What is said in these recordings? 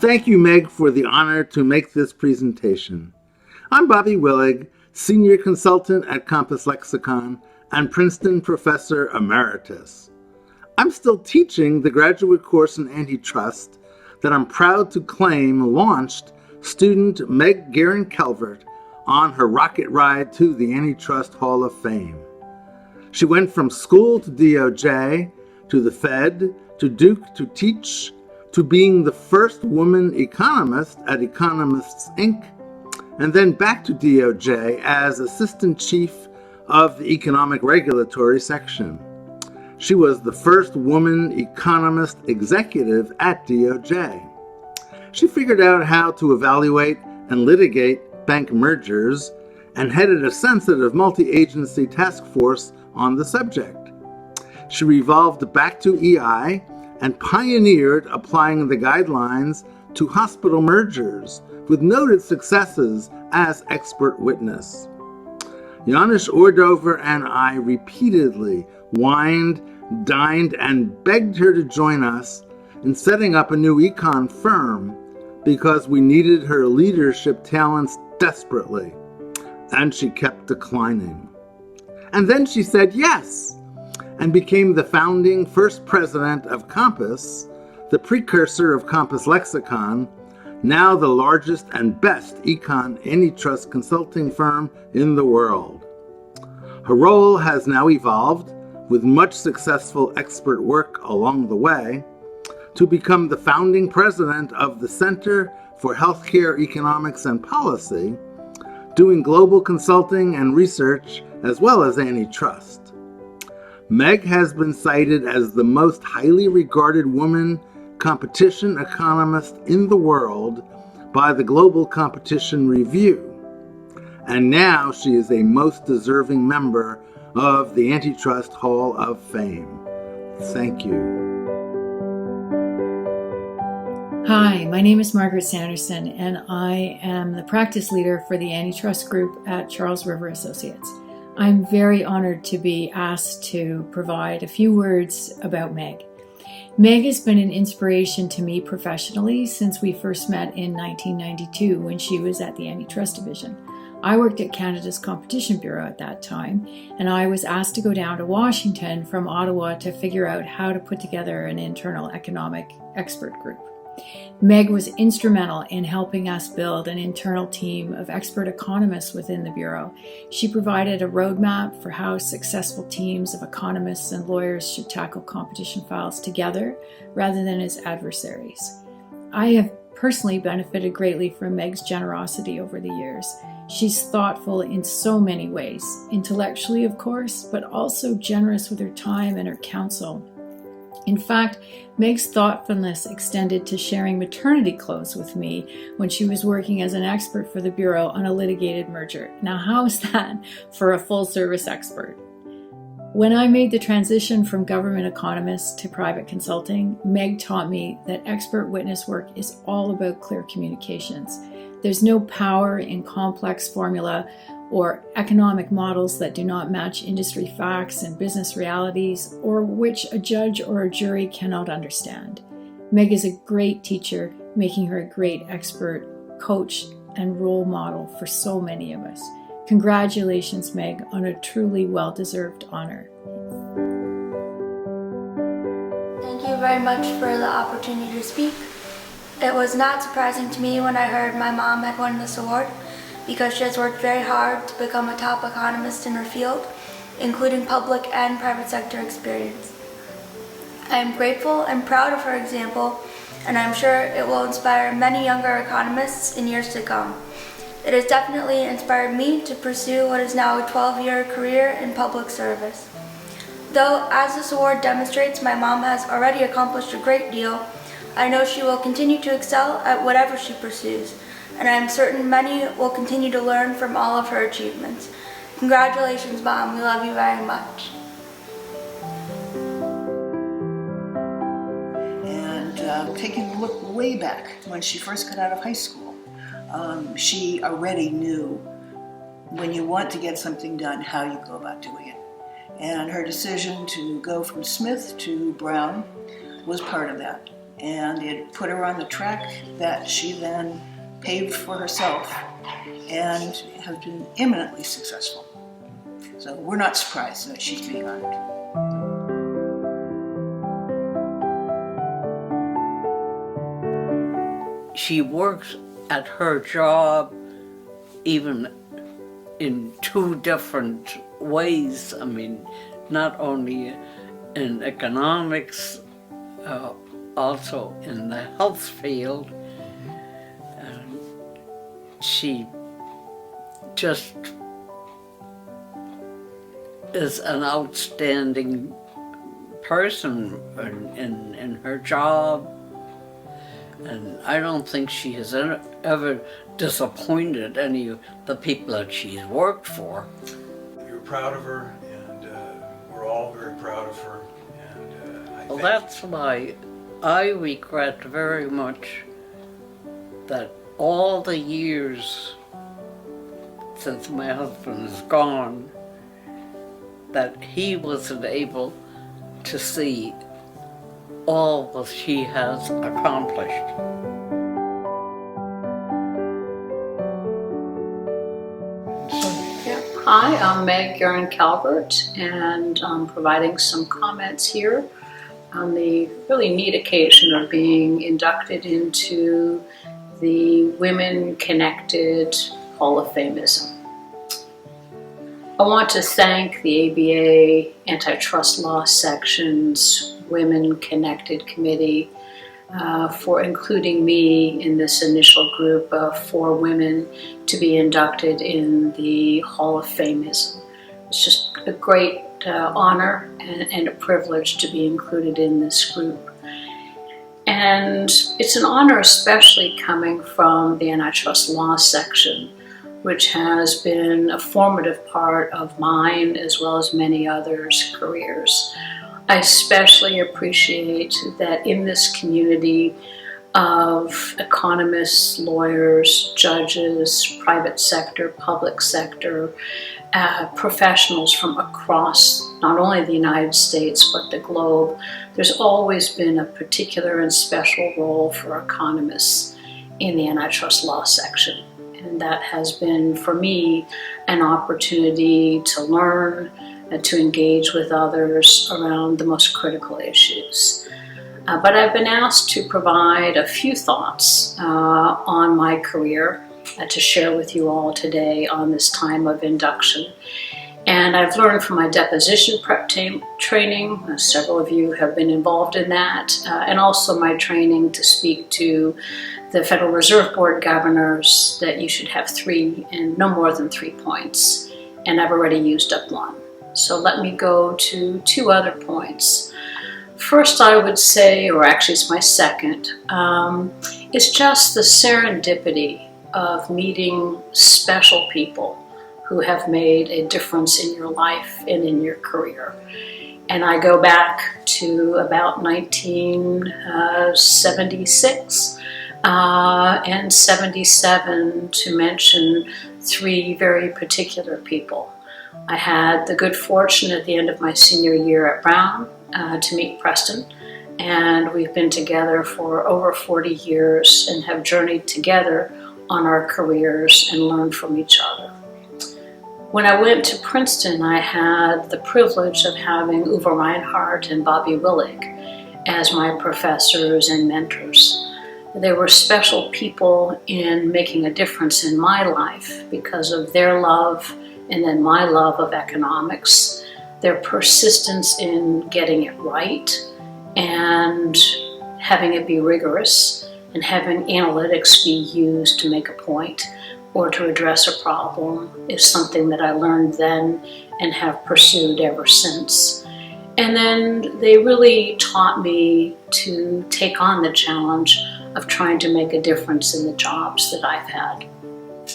Thank you, Meg, for the honor to make this presentation. I'm Bobby Willig, Senior Consultant at Compass Lexicon and Princeton Professor Emeritus. I'm still teaching the graduate course in Antitrust that I'm proud to claim launched student Meg Guerin-Calvert on her rocket ride to the Antitrust Hall of Fame. She went from school to DOJ, to the Fed, to Duke to teach, to being the first woman economist at Economists, Inc., and then back to DOJ as Assistant Chief of the Economic Regulatory Section. She was the first woman economist executive at DOJ. She figured out how to evaluate and litigate bank mergers and headed a sensitive multi-agency task force on the subject. She revolved back to EI and pioneered applying the guidelines to hospital mergers with noted successes as expert witness. Janusz Ordover and I repeatedly wined, dined, and begged her to join us in setting up a new econ firm because we needed her leadership talents desperately, and she kept declining. And then she said yes, and became the founding first president of Compass, the precursor of Compass Lexicon, now the largest and best econ antitrust consulting firm in the world. Her role has now evolved, with much successful expert work along the way, to become the founding president of the Center for Healthcare Economics and Policy, doing global consulting and research as well as antitrust. Meg has been cited as the most highly regarded woman competition economist in the world by the Global Competition Review, and now she is a most deserving member of the Antitrust Hall of Fame. Thank you. Hi, my name is Margaret Sanderson, and I am the practice leader for the Antitrust Group at Charles River Associates. I'm very honored to be asked to provide a few words about Meg. Meg has been an inspiration to me professionally since we first met in 1992 when she was at the Antitrust Division. I worked at Canada's Competition Bureau at that time, and I was asked to go down to Washington from Ottawa to figure out how to put together an internal economic expert group. Meg was instrumental in helping us build an internal team of expert economists within the Bureau. She provided a roadmap for how successful teams of economists and lawyers should tackle competition files together rather than as adversaries. I have personally benefited greatly from Meg's generosity over the years. She's thoughtful in so many ways, intellectually of course, but also generous with her time and her counsel. In fact, Meg's thoughtfulness extended to sharing maternity clothes with me when she was working as an expert for the Bureau on a litigated merger. Now, how is that for a full-service expert? When I made the transition from government economist to private consulting, Meg taught me that expert witness work is all about clear communications. There's no power in complex formula or economic models that do not match industry facts and business realities, or which a judge or a jury cannot understand. Meg is a great teacher, making her a great expert, coach, and role model for so many of us. Congratulations, Meg, on a truly well-deserved honor. Thank you very much for the opportunity to speak. It was not surprising to me when I heard my mom had won this award, because she has worked very hard to become a top economist in her field, including public and private sector experience. I am grateful and proud of her example, and I'm sure it will inspire many younger economists in years to come. It has definitely inspired me to pursue what is now a 12-year career in public service. Though, as this award demonstrates, my mom has already accomplished a great deal, I know she will continue to excel at whatever she pursues, and I am certain many will continue to learn from all of her achievements. Congratulations, Mom. We love you very much. And taking a look way back when she first got out of high school, she already knew when you want to get something done, how you go about doing it. And her decision to go from Smith to Brown was part of that. and it put her on the track that she then paved for herself and has been eminently successful. So we're not surprised that she's being honored. She works at her job even in two different ways. I mean, not only in economics, also in the health field. She just is an outstanding person in her job. And I don't think she has ever disappointed any of the people that she's worked for. You're proud of her, and we're all very proud of her. And Well, that's why I regret very much that all the years since my husband is gone, that he wasn't able to see all that she has accomplished. Hi, I'm Meg Guerin-Calvert, and I'm providing some comments here on the really neat occasion of being inducted into the Women-Connected Hall of Fame-ism. I want to thank the ABA Antitrust Law Section's Women Connected Committee for including me in this initial group of 4 women to be inducted in the Hall of Fame-ism. It's just a great honor and a privilege to be included in this group. And it's an honor especially coming from the Antitrust Law Section, which has been a formative part of mine as well as many others' careers. I especially appreciate that in this community of economists, lawyers, judges, private sector, public sector, professionals from across not only the United States but the globe, there's always been a particular and special role for economists in the Antitrust Law Section. And that has been, for me, an opportunity to learn and to engage with others around the most critical issues. But I've been asked to provide a few thoughts on my career to share with you all today on this time of induction. And I've learned from my deposition prep training, several of you have been involved in that, and also my training to speak to the Federal Reserve Board governors that you should have 3 and no more than 3 points. And I've already used up 1. So let me go to 2 other points. First, I would say, or actually it's my second, it's just the serendipity of meeting special people who have made a difference in your life and in your career. And I go back to about 1976 and 77 to mention 3 very particular people. I had the good fortune at the end of my senior year at Brown to meet Preston, and we've been together for over 40 years and have journeyed together on our careers and learned from each other. When I went to Princeton, I had the privilege of having Uwe Reinhardt and Bobby Willig as my professors and mentors. They were special people in making a difference in my life because of their love and then my love of economics, their persistence in getting it right and having it be rigorous and having analytics be used to make a point or to address a problem is something that I learned then and have pursued ever since. And then they really taught me to take on the challenge of trying to make a difference in the jobs that I've had.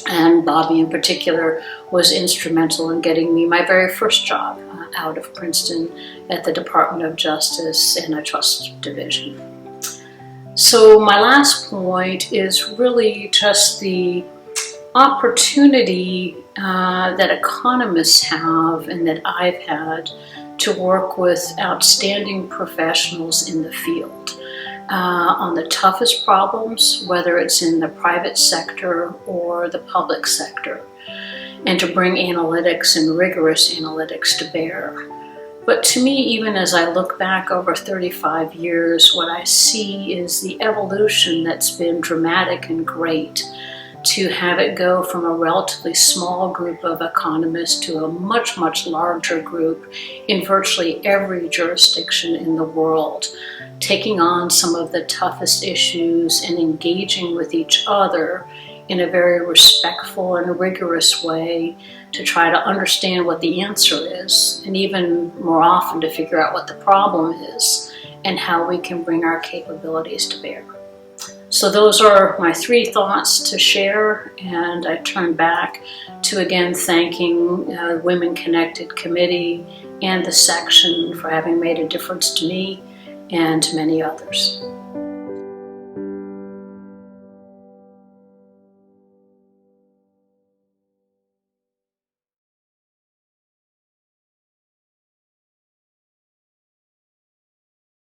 And Bobby in particular was instrumental in getting me my very first job out of Princeton at the Department of Justice Antitrust Division. So my last point is really just the opportunity that economists have and that I've had to work with outstanding professionals in the field. on the toughest problems, whether it's in the private sector or the public sector, and to bring analytics and rigorous analytics to bear. But to me, even as I look back over 35 years, what I see is the evolution that's been dramatic and great, to have it go from a relatively small group of economists to a much, much larger group in virtually every jurisdiction in the world, taking on some of the toughest issues and engaging with each other in a very respectful and rigorous way to try to understand what the answer is, and even more often to figure out what the problem is and how we can bring our capabilities to bear. So those are my 3 thoughts to share, and I turn back to again thanking Women Connected Committee and the section for having made a difference to me and to many others.